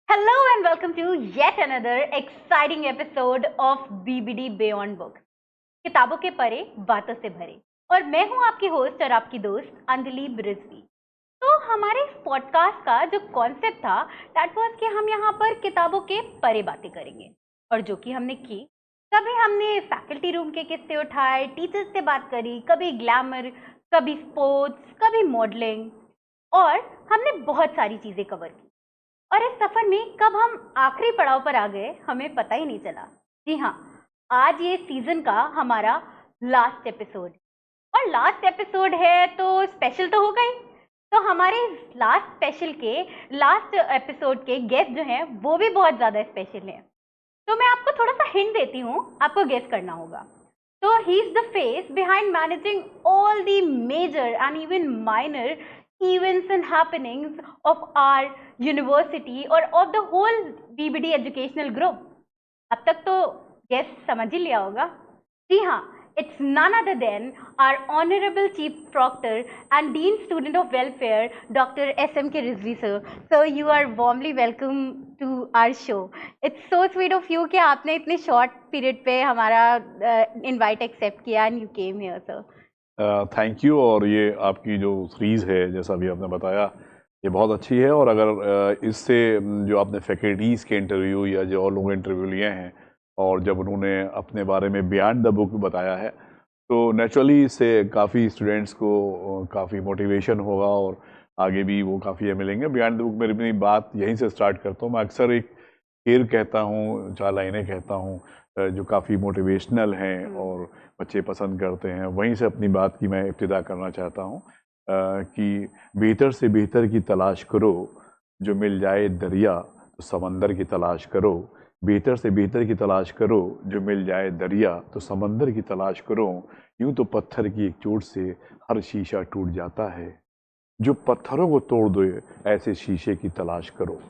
Hello and welcome to yet another exciting episode of BBD Beyond Books, किताबों के परे बातों से भरे। और मैं हूं आपकी होस्ट और आपकी दोस्त अंजलि रिजवी। तो हमारे इस पॉडकास्ट का जो कॉन्सेप्ट था दैट वाज कि हम यहाँ पर किताबों के परे बातें करेंगे, और जो कि हमने की। कभी हमने फैकल्टी रूम के किस्से उठाए, टीचर्स से बात करी, कभी ग्लैमर, कभी स्पोर्ट्स, कभी मॉडलिंग, और हमने बहुत सारी चीज़ें कवर की। और इस सफर में कब हम आखिरी पड़ाव पर आ गए हमें पता ही नहीं चला। जी हाँ, आज ये सीजन का हमारा लास्ट एपिसोड, और लास्ट एपिसोड है तो स्पेशल तो होगा ही। तो हमारे लास्ट स्पेशल के लास्ट एपिसोड के गेस्ट जो हैं वो भी बहुत ज़्यादा स्पेशल हैं। तो मैं आपको थोड़ा सा हिंट देती हूँ, आपको गेस करना होगा। तो he is the face behind managing all the major and even minor events and happenings of our university or of the whole BBD educational group। अब तक तो गेस समझ ही लिया होगा। जी हाँ, it's none other than our honorable chief proctor and dean student of welfare Dr. SMK Rizvi sir। So you are warmly welcome to our show। It's so sweet of you कि आपने इतने short period पे हमारा invite accept किया and you came here sir। Thank you. और ये आपकी जो सीरीज़ है, जैसा भी आपने बताया, ये बहुत अच्छी है। और अगर इससे जो आपने फैकल्टीज़ के इंटरव्यू या जो और लोगों के इंटरव्यू लिए हैं, और जब उन्होंने अपने बारे में बियॉन्ड द बुक बताया है, तो नेचुरली इससे काफ़ी स्टूडेंट्स को काफ़ी मोटिवेशन होगा और आगे भी वो काफ़ी मिलेंगे। बियॉन्ड द बुक मेरी अपनी बात यहीं से स्टार्ट करता हूँ। मैं अक्सर एक शेर कहता हूँ, 4 लाइनें कहता हूँ जो काफ़ी मोटिवेशनल हैं और बच्चे पसंद करते हैं। वहीं से अपनी बात की मैं इब्तिदा करना चाहता हूँ कि बेहतर से बेहतर की तलाश करो, जो मिल जाए दरिया तो समंदर की तलाश करो। बेहतर से बेहतर की तलाश करो, जो मिल जाए दरिया तो समंदर की तलाश करो। यूं तो पत्थर की एक चोट से हर शीशा टूट जाता है, जो पत्थरों को तोड़ दे ऐसे शीशे की तलाश करो।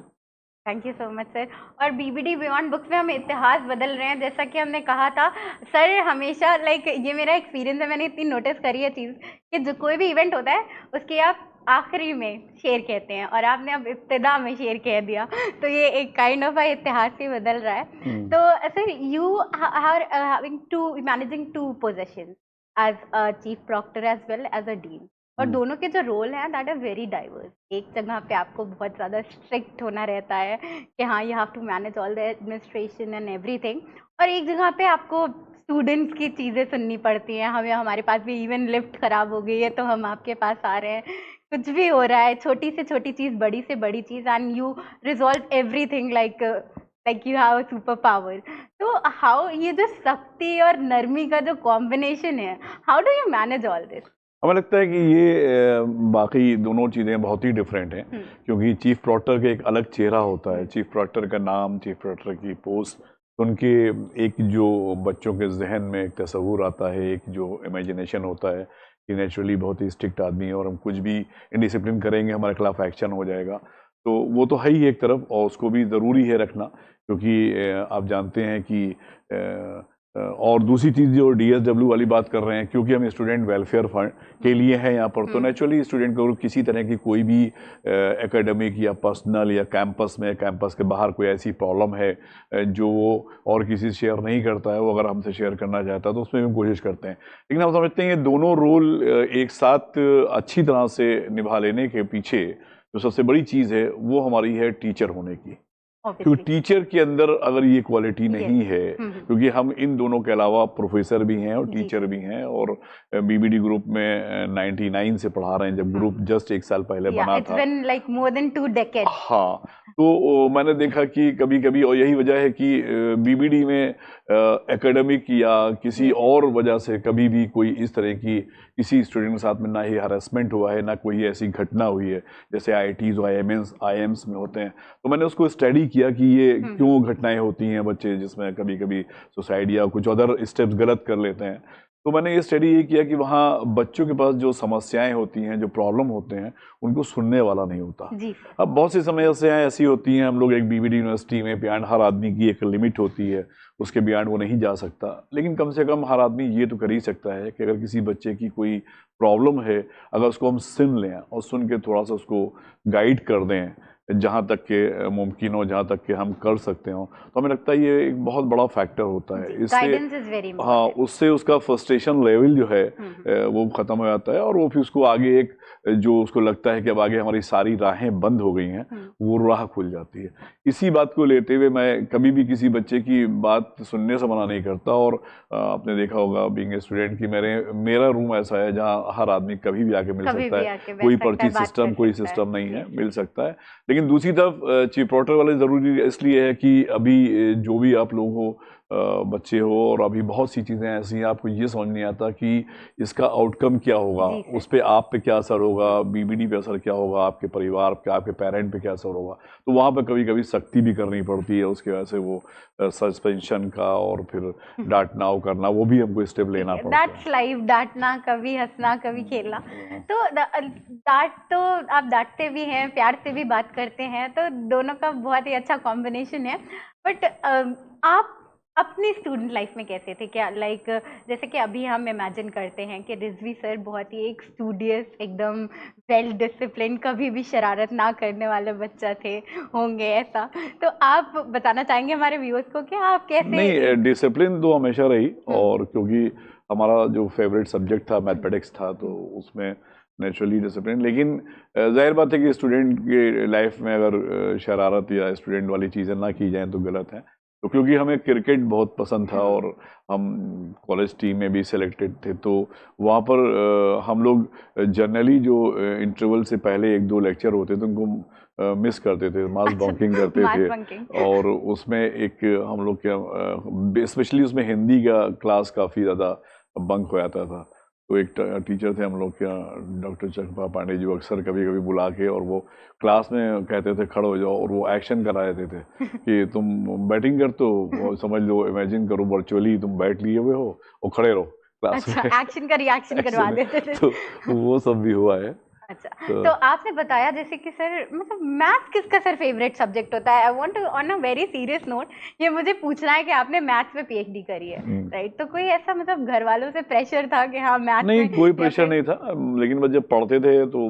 Thank you so much sir. और बीबीडी बियॉन्ड बुक्स में हम इतिहास बदल रहे हैं, जैसा कि हमने कहा था सर। हमेशा ये मेरा एक्सपीरियंस है, मैंने इतनी नोटिस करी है चीज़ कि जो कोई भी इवेंट होता है उसके आप आखिरी में शेर कहते हैं, और आपने अब इब्तिदा में शेर कह दिया, तो ये एक काइंड ऑफ इतिहास ही बदल रहा है। तो sir, you are having to managing 2 positions as a chief proctor as well as a dean, और दोनों के जो रोल हैं दैट आर वेरी डाइवर्स। एक जगह पे आपको बहुत ज़्यादा स्ट्रिक्ट होना रहता है कि हाँ you have to manage all the administration and everything, और एक जगह पे आपको स्टूडेंट्स की चीज़ें सुननी पड़ती हैं। हमारे पास भी इवन लिफ्ट ख़राब हो गई है तो हम आपके पास आ रहे हैं, कुछ भी हो रहा है, छोटी से छोटी चीज़, बड़ी से बड़ी चीज़, and you resolve everything like you have a super power. तो हाउ ये जो सख्ती और नरमी का जो कॉम्बिनेशन है, how do you manage all this? हमें लगता है कि ये बाकी दोनों चीज़ें बहुत ही डिफरेंट हैं, क्योंकि चीफ प्रॉक्टर का एक अलग चेहरा होता है। चीफ प्रॉक्टर का नाम, चीफ प्रॉक्टर की पोस्ट, उनके एक जो बच्चों के जहन में एक तस्वूर आता है, एक जो इमेजिनेशन होता है कि नेचुरली बहुत ही स्ट्रिक्ट आदमी है और हम कुछ भी इनडिसिप्लिन करेंगे हमारे खिलाफ एक्शन हो जाएगा। तो वो तो है ही एक तरफ, और उसको भी ज़रूरी है रखना, क्योंकि आप जानते हैं कि और दूसरी चीज़ जो DSW वाली बात कर रहे हैं, क्योंकि हम स्टूडेंट वेलफेयर फंड के लिए हैं यहाँ पर, तो नेचुरली स्टूडेंट को किसी तरह की कोई भी एकेडमिक या पर्सनल या कैंपस में, कैंपस के बाहर कोई ऐसी प्रॉब्लम है जो वो और किसी से शेयर नहीं करता है, वो अगर हमसे शेयर करना चाहता है तो उसमें भी कोशिश करते हैं। लेकिन हम समझते हैं ये दोनों रोल एक साथ अच्छी तरह से निभा लेने के पीछे जो सबसे बड़ी चीज़ है वो हमारी है टीचर होने की। क्योंकि टीचर के अंदर अगर ये क्वालिटी नहीं है, क्योंकि हम इन दोनों के अलावा प्रोफेसर भी हैं और टीचर भी हैं, और BBD ग्रुप में 99 से पढ़ा रहे हैं, जब ग्रुप जस्ट 1 साल पहले बना था। It's been like more than 2 decades। हाँ, तो मैंने देखा कि कभी कभी, और यही वजह है कि BBD में एकेडमिक या किसी और वजह से कभी भी कोई इस तरह की किसी स्टूडेंट के साथ में ना ही हरासमेंट हुआ है, ना कोई ऐसी घटना हुई है जैसे IITs और IIMs में होते हैं। तो मैंने उसको स्टडी किया कि ये क्यों घटनाएं होती हैं, बच्चे जिसमें कभी कभी सुसाइड या कुछ अदर स्टेप्स गलत कर लेते हैं। तो मैंने ये स्टडी ये किया कि वहाँ बच्चों के पास जो समस्याएं होती हैं, जो प्रॉब्लम होते हैं, उनको सुनने वाला नहीं होता। जी। अब बहुत सी समस्याएं ऐसी होती हैं, हम लोग एक बीबीडी यूनिवर्सिटी में बियॉन्ड, हर आदमी की एक लिमिट होती है, उसके बियॉन्ड वो नहीं जा सकता, लेकिन कम से कम हर आदमी ये तो कर ही सकता है कि अगर किसी बच्चे की कोई प्रॉब्लम है, अगर उसको हम सुन लें और सुन के थोड़ा सा उसको गाइड कर दें जहाँ तक के मुमकिन हो, जहाँ तक के हम कर सकते हो, तो हमें लगता है ये एक बहुत बड़ा फैक्टर होता है। इससे हाँ, उससे उसका फ्रस्ट्रेशन लेवल जो है वो ख़त्म हो जाता है और वो फिर उसको आगे एक जो उसको लगता है कि अब आगे हमारी सारी राहें बंद हो गई हैं, वो राह खुल जाती है। इसी बात को लेते हुए मैं कभी भी किसी बच्चे की बात सुनने से मना नहीं करता और आपने देखा होगा बीइंग ए स्टूडेंट कि मेरा रूम ऐसा है जहाँ हर आदमी कभी भी आके मिल सकता है, कोई पर्ची सिस्टम, कोई सिस्टम नहीं है, मिल सकता है। लेकिन दूसरी तरफ चीफ प्रोक्टर वाले ज़रूरी इसलिए है कि अभी जो भी आप लोग हो, बच्चे हो, और अभी बहुत सी चीज़ें ऐसी हैं आपको ये समझ नहीं आता कि इसका आउटकम क्या होगा, उस पर आप पे क्या असर होगा, बीबीडी पे असर क्या होगा, आपके परिवार पे, आपके पेरेंट पे क्या असर होगा। तो वहाँ पे कभी कभी सख्ती भी करनी पड़ती है, उसकी वजह से वो सस्पेंशन का और फिर डांटना करना, वो भी हमको स्टेप लेना पड़ता है। दैट्स लाइफ, डांटना, कभी हंसना, कभी खेलना। तो डांट तो आप डांटते भी हैं, प्यार से भी बात करते हैं, तो दोनों का बहुत ही अच्छा कॉम्बिनेशन है। बट आप अपनी स्टूडेंट लाइफ में कैसे थे? क्या लाइक जैसे कि अभी हम इमेजिन करते हैं कि रिजवी सर बहुत ही एक स्टूडियस, एकदम वेल डिसिप्लिन, कभी भी शरारत ना करने वाले बच्चा थे होंगे ऐसा, तो आप बताना चाहेंगे हमारे व्यूअर्स को कि आप कैसे? नहीं, डिसिप्लिन तो हमेशा रही, और क्योंकि हमारा जो फेवरेट सब्जेक्ट था मैथमेटिक्स था, तो उसमें नेचुरली डिसिप्लिन। लेकिन जाहिर बात है कि स्टूडेंट के लाइफ में अगर शरारत या स्टूडेंट वाली चीज़ें ना की जाएं तो गलत है। तो क्योंकि हमें क्रिकेट बहुत पसंद था और हम कॉलेज टीम में भी सिलेक्टेड थे, तो वहाँ पर हम लोग जनरली जो इंटरवल से पहले 1-2 लेक्चर होते थे उनको मिस करते थे, मास बंकिंग करते थे। और उसमें एक हम लोग क्या, स्पेशली उसमें हिंदी का क्लास काफ़ी ज़्यादा बंक हो जाता था। तो एक टीचर थे हम लोग के डॉक्टर चकपा पांडे, जो अक्सर कभी कभी बुला के और वो क्लास में कहते थे खड़े हो जाओ, और वो एक्शन करा देते थे कि तुम बैटिंग करते हो, समझ लो, इमेजिन करो वर्चुअली तुम बैट लिए हुए हो और खड़े रहो क्लास में। अच्छा, एक्शन का रिएक्शन करवा देते थे। तो वो सब भी हुआ है। अच्छा, तो आपने बताया जैसे कि सर, मतलब मैथ्स किसका सर फेवरेट सब्जेक्ट होता है? I want to, on a very serious note, ये मुझे पूछना है कि आपने मैथ्स में पीएचडी करी है, राइट? तो कोई ऐसा मतलब घर वालों से प्रेशर था कि हाँ मैथ्स नहीं, में? कोई प्रेशर नहीं था, लेकिन बस जब पढ़ते थे तो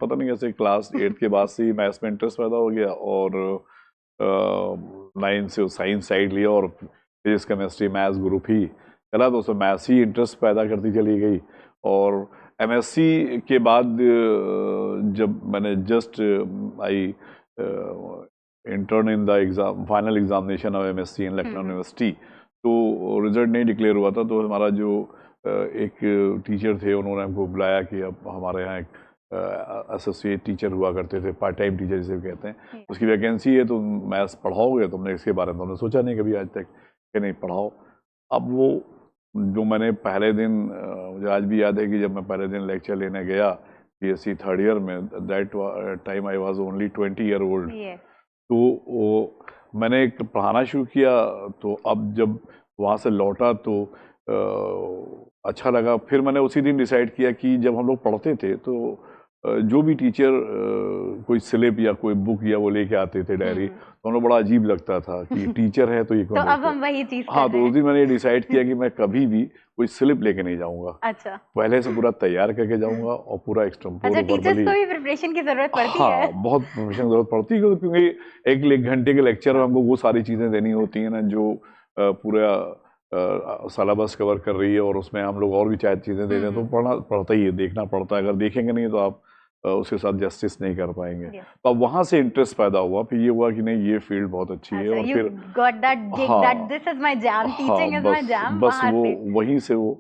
पता नहीं कैसे क्लास 8 के बाद से ही मैथ्स में इंटरेस्ट पैदा हो गया, और 9 से साइंस साइड लिया और फिजिक्स केमिस्ट्री मैथ्स ग्रुप ही चला, तो उसमें मैथ्स ही इंटरेस्ट पैदा करती चली गई। और एमएससी के बाद जब मैंने just I intern in the exam, final examination of MSc in Lucknow university, तो रिजल्ट नहीं डिक्लेयर हुआ था, तो हमारा जो एक टीचर थे उन्होंने हमको बुलाया कि अब हमारे यहाँ एक एसोसिएट टीचर हुआ करते थे, पार्ट टाइम टीचर जिसे कहते हैं, उसकी वैकेंसी है, तो मैथ्स पढ़ाओगे? तुमने इसके बारे में हमने सोचा नहीं कभी आज तक कि नहीं पढ़ाओ। अब वो जो मैंने पहले दिन, मुझे आज भी याद है कि जब मैं पहले दिन लेक्चर लेने गया बीएससी थर्ड ईयर में, that time I was only 20 year old, तो वो मैंने पढ़ाना शुरू किया। तो अब जब वहाँ से लौटा तो अच्छा लगा। फिर मैंने उसी दिन डिसाइड किया कि जब हम लोग पढ़ते थे तो जो भी टीचर कोई स्लिप या कोई बुक या वो लेके आते थे डायरी, तो हमें बड़ा अजीब लगता था कि टीचर है तो ये कौन? तो अब हम वही चीज हाँ, तो उस दिन मैंने ये डिसाइड किया कि मैं कभी भी कोई स्लिप लेके नहीं जाऊंगा। अच्छा, पहले से पूरा तैयार करके जाऊंगा और पूरा एक्सटेम्पोर। अच्छा, टीचर्स को भी प्रिपरेशन की जरूरत पड़ती है? हाँ, बहुत प्रिपरेशन की जरूरत पड़ती है, क्योंकि एक घंटे के लेक्चर में हमको वो सारी चीजें देनी होती है ना जो पूरा सिलेबस कवर कर रही है, और उसमें हम लोग और भी चाहे चीज़ें दे दें, तो पढ़ना पड़ता ही है, देखना पड़ता है। अगर देखेंगे नहीं तो आप उसके साथ जस्टिस नहीं कर पाएंगे। तो अब वहाँ से इंटरेस्ट पैदा हुआ, फिर ये हुआ कि नहीं ये फील्ड बहुत अच्छी है, और फिर got that gig that this is my jam, teaching is my jam, बस वो वहीं से वो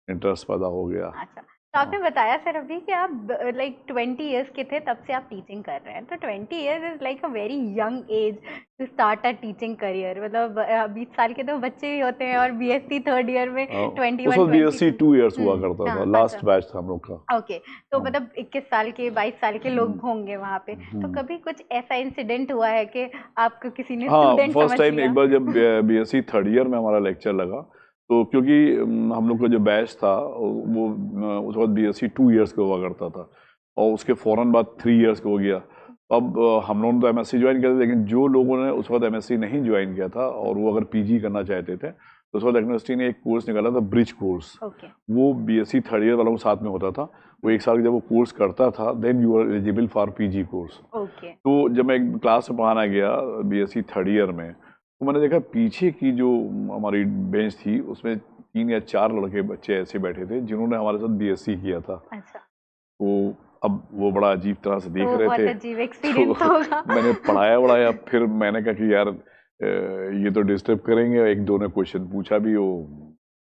इंटरेस्ट पैदा हो गया। अच्छा, तो आपने बताया सर अभी कि आप लाइक 20 इयर्स के थे तब से आप टीचिंग कर रहे हैं, तो 20 years is like a very young age to start a teaching career. मतलब 20 साल के तो बच्चे ही होते हैं, और बीएससी थर्ड ईयर में 21 बीएससी 2 इयर्स हुआ करता था, लास्ट बैच था हम लोग का। ओके, तो मतलब 21 साल के 22 साल के लोग होंगे वहाँ पे, तो कभी कुछ ऐसा इंसिडेंट हुआ है कि आपको किसी ने स्टूडेंट समझ लिया? फर्स्ट टाइम एक बार जब बीएससी थर्ड ईयर में हमारा लेक्चर लगा, तो क्योंकि हम लोग का जो बैच था वो उस वक्त BSc 2 इयर्स का हुआ करता था और उसके फ़ौरन बाद 3 इयर्स का हो गया। अब हम लोगों ने तो MSc ज्वाइन किया था, लेकिन जो लोगों ने उस वक्त MSc नहीं ज्वाइन किया था और वो अगर PG करना चाहते थे तो उस वक्त यूनिवर्सिटी ने एक कोर्स निकाला था, ब्रिज कोर्स। वो BSc 3rd ईयर वालों के साथ में होता था। वो 1 साल जब वो कोर्स करता था then you are eligible for PG course. तो जब मैं एक क्लास में पढ़ाना गया BSc 3rd ईयर में, तो मैंने देखा पीछे की जो हमारी बेंच थी उसमें 3 या 4 लड़के बच्चे ऐसे बैठे थे जिन्होंने हमारे साथ BSc किया था। अच्छा। तो अब वो बड़ा अजीब तरह से देख रहे थे। अजीब एक्सपीरियंस होगा। मैंने पढ़ाया फिर मैंने कहा कि यार ये तो डिस्टर्ब करेंगे। एक दो ने क्वेश्चन पूछा भी, वो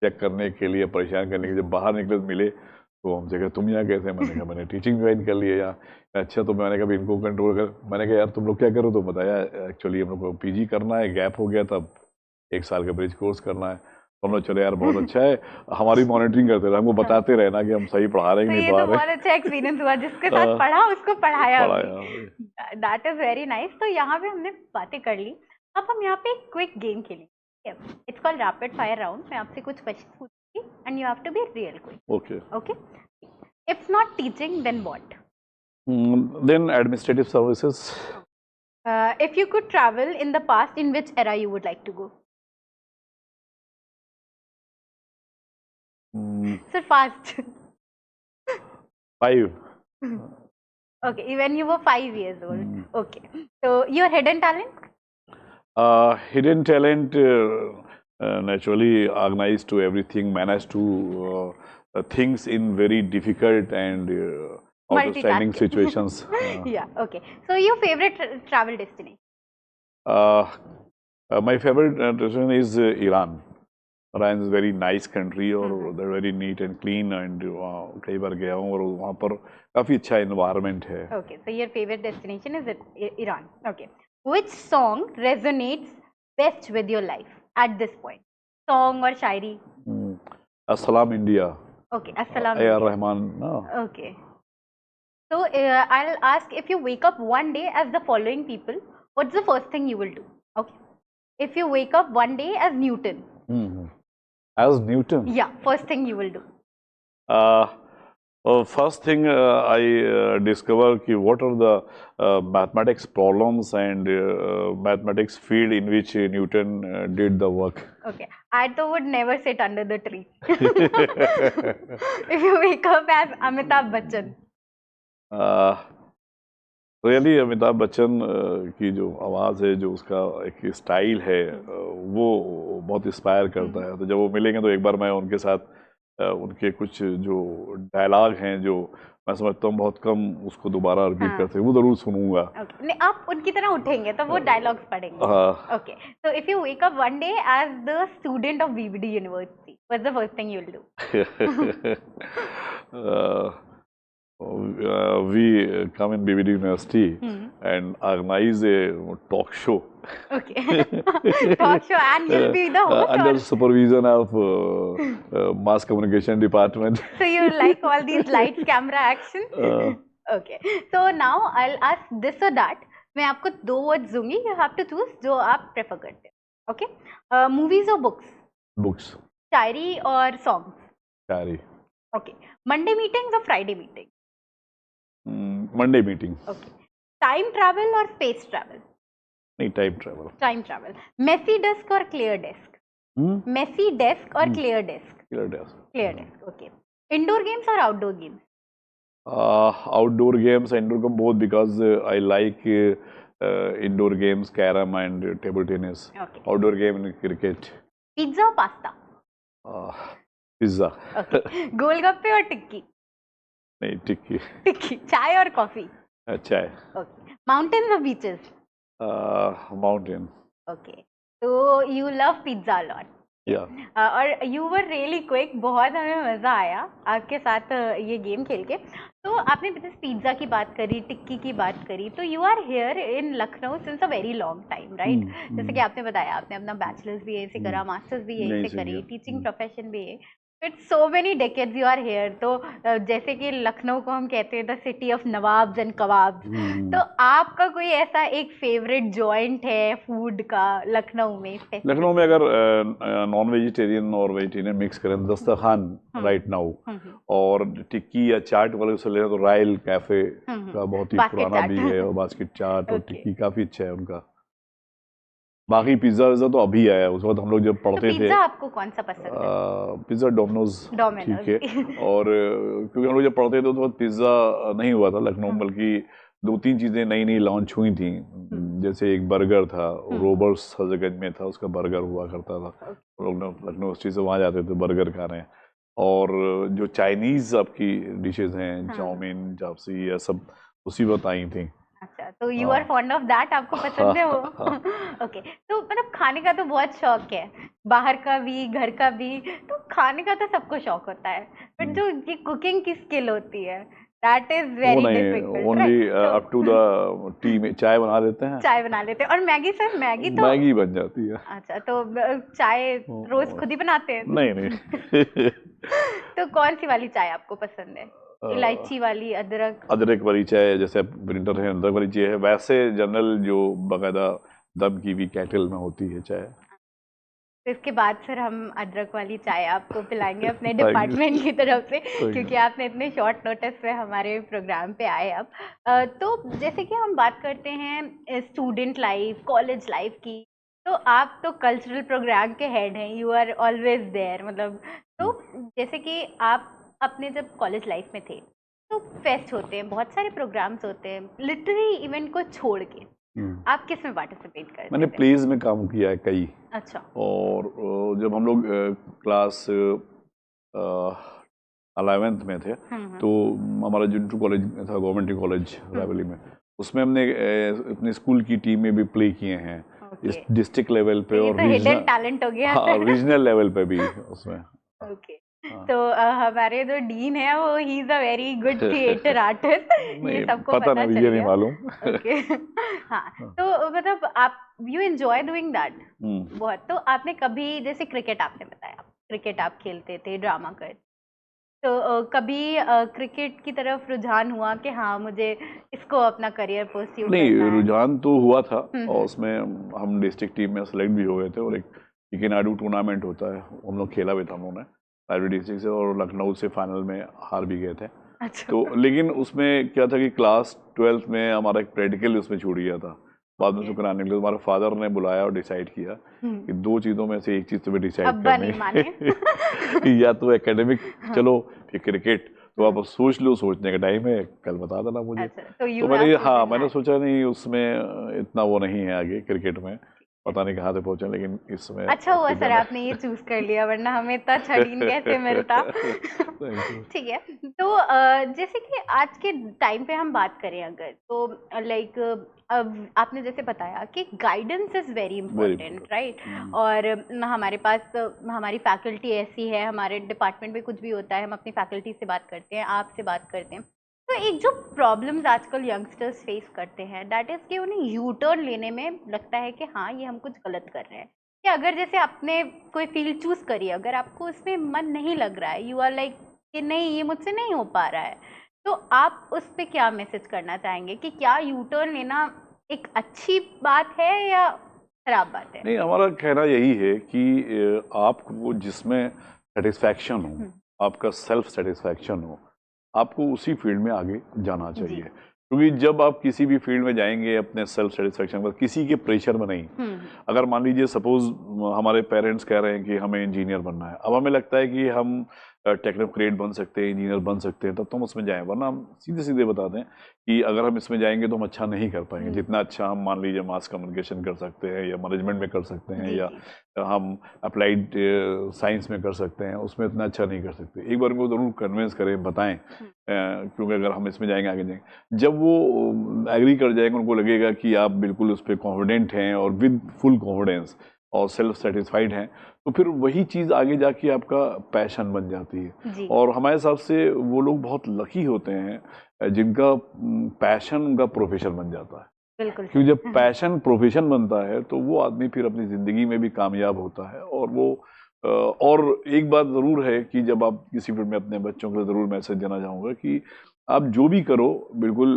चेक करने के लिए, परेशान करने के लिए। जब बाहर निकले मिले तो हमसे कहा तुम यहाँ कैसे? मैंने कहा मैंने टीचिंग ज्वाइन कर लिया यहाँ। अच्छा, तो मैंने कहा इनको कंट्रोल कर। मैंने कहा यार तुम लोग क्या करो? तो बताया एक्चुअली हम लोग को PG करना है, गैप हो गया था, 1 साल का ब्रिज कोर्स करना है। तो हम लोग चले यार बहुत अच्छा है, हमारी मॉनिटरिंग करते रहे, हमको बताते रहे ना कि हम सही पढ़ा रहे हैं कि नहीं पढ़ा रहे। बहुत अच्छा एक्सपीरियंस हुआ, जिसके साथ पढ़ा उसको पढ़ाया। That is very nice. तो यहाँ पे हमने बातें कर ली, अब हम यहाँ पे एक क्विक गेम खेलेंगे। It's called rapid fire round. मैं आपसे कुछ क्वेश्चन पूछूंगी and you have to be real quick. Okay? If not teaching then what? Then administrative services. If you could travel in the past, in which era you would like to go? Sir, fast. 5. Okay, when you were 5 years old. Okay. So your hidden talent? Hidden talent, naturally organized to everything, managed to things in very difficult and outstanding situations. Yeah. Okay. So your favorite travel destination? My favorite destination is Iran. Iran is a very nice country और they're very neat and clean, and कई बार गया हूँ और वहाँ पर काफ़ी अच्छा environment है। Okay, so your favorite destination is Iran. Okay. Which song resonates best with your life at this point? Song or Shayari? Assalam India. Okay, Assalam A.R. India. Rahman. No. Okay. So I'll ask, if you wake up one day as the following people, what's the first thing you will do? Okay. If you wake up one day as Newton. As Newton? Yeah, first thing you will do. First thing I discover what are the mathematics problems and mathematics field in which Newton did the work. Okay, I too would never sit under the tree. If you wake up as Amitabh Bachchan. Really Amitabh Bachchan की जो आवाज़ है, जो उसका एक style है, वो बहुत इंस्पायर करता है। तो जब वो मिलेंगे तो एक बार मैं उनके साथ उनके कुछ जो डायलॉग हैं जो मैं समझता हूँ बहुत कम उसको दोबारा रिपीट करते हैं, वो जरूर सुनूंगा। नहीं, आप उनकी तरह उठेंगे तो वो डायलॉग्स पढ़ेंगे। Okay, so if you wake up one day as the student of BBD university, what's the first thing you will do? We come in BBD University and organize a talk show. Okay. Talk show, and you'll be the host? Under supervision of mass communication department. So you like all these lights, camera, action? Okay. So now I'll ask this or that. मैं आपको 2 words दूंगी. You have to choose जो आप prefer करते हैं. Okay? Movies or books? Books. शायरी और songs? Shayari. Okay. Monday meetings or Friday meetings? Monday meeting. Okay. Time travel or space travel? नहीं, time travel. Time travel. Messy desk or clear desk? Messy desk or clear desk? Clear desk. Clear desk. Okay. Indoor games or outdoor games? Outdoor games, indoor games both, because I like indoor games, carom and table tennis. Okay. Outdoor game cricket. Pizza or pasta? Pizza. Okay. गोलगप्पे और टिक्की? नहीं, टिक्की. टिक्की. चाय और coffee? चाय. Okay. Mountains or beaches? Mountain. Okay. So you love pizza a lot. Yeah. और you were really quick. बहुत हमें मज़ा आया आपके साथ ये गेम खेल के। तो आपने पिज़्ज़ा की बात करी, टिक्की की बात करी, तो you are here in Lucknow since a very long time, right? जैसे कि आपने बताया आपने अपना बैचलर्स भी यहीं से करा, मास्टर्स भी यहीं से करी, टीचिंग प्रोफेशन भी है। It's so many decades you are here. तो जैसे कि लखनऊ को हम कहते हैं the city of nawabs and kebabs, तो आपका कोई ऐसा एक फेवरेट जॉइंट है फूड का लखनऊ में? लखनऊ में अगर नॉन वेजिटेरियन और वेजिटेरियन मिक्स करें तो दस्तरखान राइट नाउ, और टिक्की या चाट वाले से लेना तो रायल कैफे का बहुत ही पुराना भी है, और बास्केट चाट और टिक्की काफी अच्छा है उनका। बाकी पिज्जा विज्जा तो अभी आया, उस वक्त हम लोग जब पढ़ते थे। पिज्जा आपको कौन सा पसंद है? पिज्जा डोमिनोज ठीक है, और क्योंकि हम लोग जब पढ़ते थे तो पिज्जा नहीं हुआ था लखनऊ, बल्कि 2-3 चीजें नई नई लॉन्च हुई थी। जैसे एक बर्गर था, रोबर्ट्स हजरतगंज में था, उसका बर्गर हुआ करता था, लोग लखनऊ स्टेशन से वहाँ जाते थे बर्गर खाने। और जो चाइनीज आपकी डिशेज हैं, चाउमीन, चापसी, ये सब उसी वक्त आई थी। अच्छा, तो you are fond of that, आपको पसंद है वो? ओके, तो मतलब खाने का तो बहुत शौक है, बाहर का भी घर का भी, तो खाने का तो सबको शौक होता है, बट जो ये कुकिंग की स्किल होती है that is very difficult. Only up to the tea में चाय बना लेते हैं, चाय बना लेते हैं। और मैगी सर? मैगी तो मैगी बन जाती है। अच्छा, तो चाय रोज खुद ही बनाते हैं? नहीं तो कौन सी वाली चाय आपको पसंद है? इलायची वाली, अदरक वाली चाय, जैसे विंटर है अदरक वाली चाय है, वैसे जनरल जो बाकायदा दम की भी कैटल में होती है चाय। तो इसके बाद सर हम अदरक वाली चाय आपको पिलाएंगे अपने डिपार्टमेंट की तरफ से, क्योंकि आपने इतने शॉर्ट नोटिस पे हमारे प्रोग्राम पे आए अब। तो जैसे कि हम बात करते हैं स्टूडेंट लाइफ, कॉलेज लाइफ की, तो आप तो कल्चरल प्रोग्राम के हेड हैं, यू आर ऑलवेज देयर, मतलब तो जैसे कि आप अपने जब कॉलेज लाइफ में थे तो फेस्ट होते हैं, बहुत सारे प्रोग्राम्स होते हैं, लिटरेरी इवेंट को छोड़ के आप किस में पार्टिसिपेट करते थे? मैंने प्लेज में काम किया है कई। अच्छा। और जब हम लोग क्लास 11th में थे तो हमारा जिंटू कॉलेज था, गवर्नमेंट कॉलेज रायबरेली में, उसमें हमने अपने स्कूल की टीम में भी प्ले किए हैं, इस डिस्ट्रिक्ट लेवल पे और हिडन टैलेंट हो गया। हाँ, रीजनल लेवल पे भी उसमें। ओके, तो हमारे जो डीन है वो he is a very good theatre artist, ये सबको पता नहीं, मुझे नहीं मालूम। ओके, हाँ, तो मतलब आप यू एंजॉय डूइंग दैट बहुत। तो आपने कभी, जैसे क्रिकेट आपने बताया, क्रिकेट आप खेलते थे, ड्रामा करते, तो कभी क्रिकेट की तरफ रुझान हुआ कि हाँ मुझे इसको अपना करियर परस्यू करना है? नहीं, रुझान तो हुआ था, और उसमें हम डिस्ट्रिक्ट टीम में सेलेक्ट भी हो गए थे, और एक चिकनाडू टूर्नामेंट होता है, हम लोग खेला भी था हम लोगों ने रायबरेली डिस्ट्रिक्ट से, और लखनऊ से फाइनल में हार भी गए थे। अच्छा। तो लेकिन उसमें क्या था कि क्लास 12th में हमारा एक प्रैक्टिकल उसमें छूट गया था, बाद में उसको कराने के लिए हमारे फादर ने बुलाया और डिसाइड किया कि 2 चीज़ों में से एक चीज़ तुम्हें डिसाइड करनी है, या तो एकेडमिक चलो फिर क्रिकेट, तो आप सोच लो, सोचने का टाइम है, कल बता देना मुझे। तो मैंने सोचा नहीं, उसमें इतना वो नहीं है आगे क्रिकेट में, पता नहीं कहाँ से पहुंचे, लेकिन इसमें अच्छा हुआ सर आपने ये चूज कर लिया, वरना हमें इतना छड़ीन कैसे मिलता। ठीक है, तो जैसे कि आज के टाइम पे हम बात करें अगर, तो लाइक अब आपने जैसे बताया कि guidance is very important, right? और हमारे पास हमारी फैकल्टी ऐसी है, हमारे डिपार्टमेंट में कुछ भी होता है हम अपनी फैकल्टी से बात करते हैं, आपसे बात करते हैं, तो एक जो प्रॉब्लम्स आजकल यंगस्टर्स फेस करते हैं दैट इज कि उन्हें यू टर्न लेने में लगता है कि हाँ ये हम कुछ गलत कर रहे हैं, कि अगर जैसे आपने कोई फील्ड चूज करी, अगर आपको उसमें मन नहीं लग रहा है, यू आर लाइक कि नहीं ये मुझसे नहीं हो पा रहा है, तो आप उस पर क्या मैसेज करना चाहेंगे कि क्या यू टर्न लेना एक अच्छी बात है या खराब बात है? नहीं, हमारा कहना यही है कि आपको जिसमें सेटिस्फैक्शन हो, आपका सेल्फ सेटिस्फैक्शन हो, आपको उसी फील्ड में आगे जाना चाहिए, क्योंकि जब आप किसी भी फील्ड में जाएंगे अपने सेल्फ सेटिस्फैक्शन पर, किसी के प्रेशर में नहीं। अगर मान लीजिए सपोज हमारे पेरेंट्स कह रहे हैं कि हमें इंजीनियर बनना है, अब हमें लगता है कि हम टेक्नोक्रेट बन सकते हैं, इंजीनियर बन सकते हैं, तब तो हम उसमें जाएं, वरना हम सीधे सीधे बताते हैं कि अगर हम इसमें जाएंगे तो हम अच्छा नहीं कर पाएंगे, जितना अच्छा हम मान लीजिए मास कम्युनिकेशन कर सकते हैं, या मैनेजमेंट में कर सकते हैं, या हम अप्लाइड साइंस में कर सकते हैं, उसमें इतना अच्छा नहीं कर सकते। एक बार उनको ज़रूर कन्विंस करें, बताएं, क्योंकि अगर हम इसमें जाएंगे आगे जाएंगे, जब वो एग्री कर जाएंगे, उनको लगेगा कि आप बिल्कुल उस पर कॉन्फिडेंट हैं और विद फुल कॉन्फिडेंस और सेल्फ सेटिस्फाइड हैं, तो फिर वही चीज़ आगे जाके आपका पैशन बन जाती है। और हमारे हिसाब से वो लोग बहुत लकी होते हैं जिनका पैशन उनका प्रोफेशन बन जाता है। बिल्कुल, क्योंकि जब पैशन प्रोफेशन बनता है तो वो आदमी फिर अपनी ज़िंदगी में भी कामयाब होता है, और वो और एक बात ज़रूर है कि जब आप किसी फिल्म में अपने बच्चों को ज़रूर मैसेज देना चाहूँगा कि आप जो भी करो बिल्कुल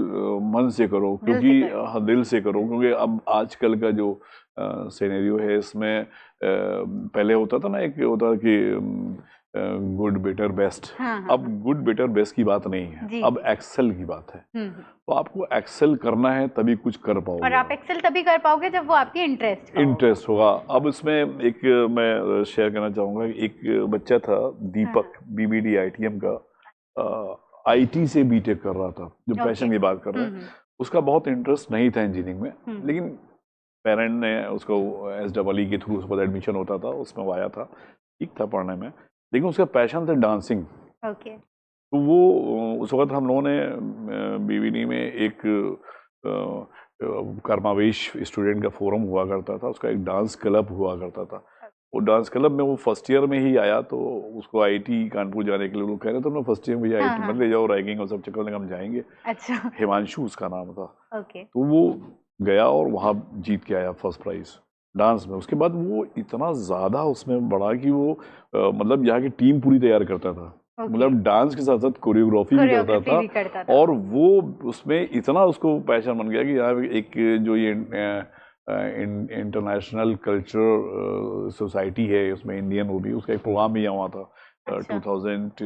मन से करो, क्योंकि दिल से करो, क्योंकि अब आजकल का जो सिनेरियो है इसमें पहले होता था ना, एक होता कि गुड बेटर बेस्ट। अब गुड बेटर बेस्ट की बात नहीं है, अब एक्सेल की बात है। तो आपको एक्सेल करना है तभी कुछ कर पाओगे, और आप एक्सेल तभी कर पाओगे जब वो आपकी इंटरेस्ट होगा। अब इसमें एक मैं शेयर करना चाहूँगा, एक बच्चा था दीपक, बीबीडी ITM का, IT से बीटेक कर रहा था, जो पैशन की बात कर रहा है। उसका बहुत इंटरेस्ट नहीं था इंजीनियरिंग में, लेकिन पेरेंट ने उसको SEE के थ्रू उसके बाद एडमिशन होता था, उसमें वो आया था, ठीक था पढ़ने में, लेकिन उसका पैशन था डांसिंग। तो वो उस वक्त हम लोगों ने BBD में एक कर्मावेश स्टूडेंट का फोरम हुआ करता था, उसका एक डांस क्लब हुआ करता था। वो डांस क्लब में वो फर्स्ट ईयर में ही आया, तो उसको IIT कानपुर जाने के लिए लोग कह रहे थे, मैं फर्स्ट ईयर में IIT मत ले जाओ, रैगिंग और सब चक्कर में हम जाएंगे। अच्छा। हिमांशु उसका नाम था। तो वो गया और वहाँ जीत के आया फर्स्ट प्राइज डांस में। उसके बाद वो इतना ज़्यादा उसमें बढ़ा कि वो मतलब यहाँ की टीम पूरी तैयार करता था, मतलब डांस के साथ साथ कोरियोग्राफी भी करता था। और वो उसमें इतना उसको पैशन बन गया कि यहाँ एक जो ये इंटरनेशनल कल्चर सोसाइटी है, उसमें इंडियन, वो भी उसका एक प्रोग्राम भी यहाँ हुआ था। 2000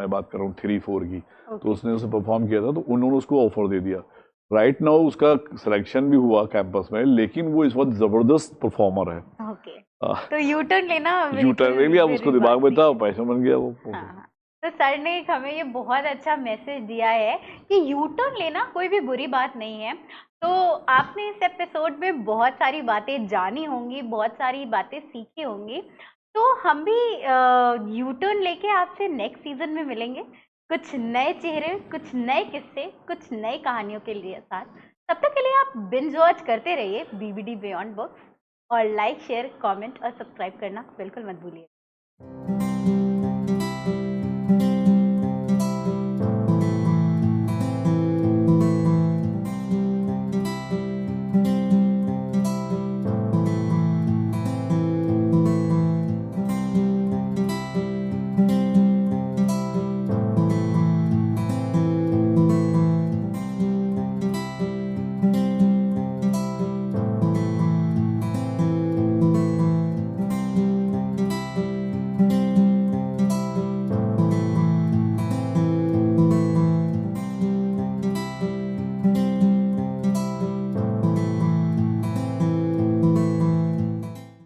मैं बात कर रहा हूँ 3-4 की। तो उसने उसे परफॉर्म किया था, तो उन्होंने उसको ऑफर दे दिया। राइट नाउ उसका सिलेक्शन भी हुआ कैंपस में, लेकिन वो इस वक्त जबरदस्त परफॉर्मर है। तो यूटर्न लेना, यूटर्न ले लिया, उसको दिमाग में था, पैसा बन गया वो। तो सर ने हमें ये बहुत अच्छा मैसेज दिया है कि यूटर्न लेना कोई भी बुरी बात नहीं है। तो आपने इस एपिसोड में बहुत सारी बातें जानी होंगी, बहुत सारी बातें सीखी होंगी। तो हम भी यूटर्न लेके आपसे नेक्स्ट सीजन में मिलेंगे, कुछ नए चेहरे, कुछ नए किस्से, कुछ नई कहानियों के लिए साथ। तब तक के लिए आप बिंज वॉच करते रहिए BBD बियॉन्ड बुक्स, और लाइक, शेयर, कमेंट और सब्सक्राइब करना बिल्कुल मत भूलिए।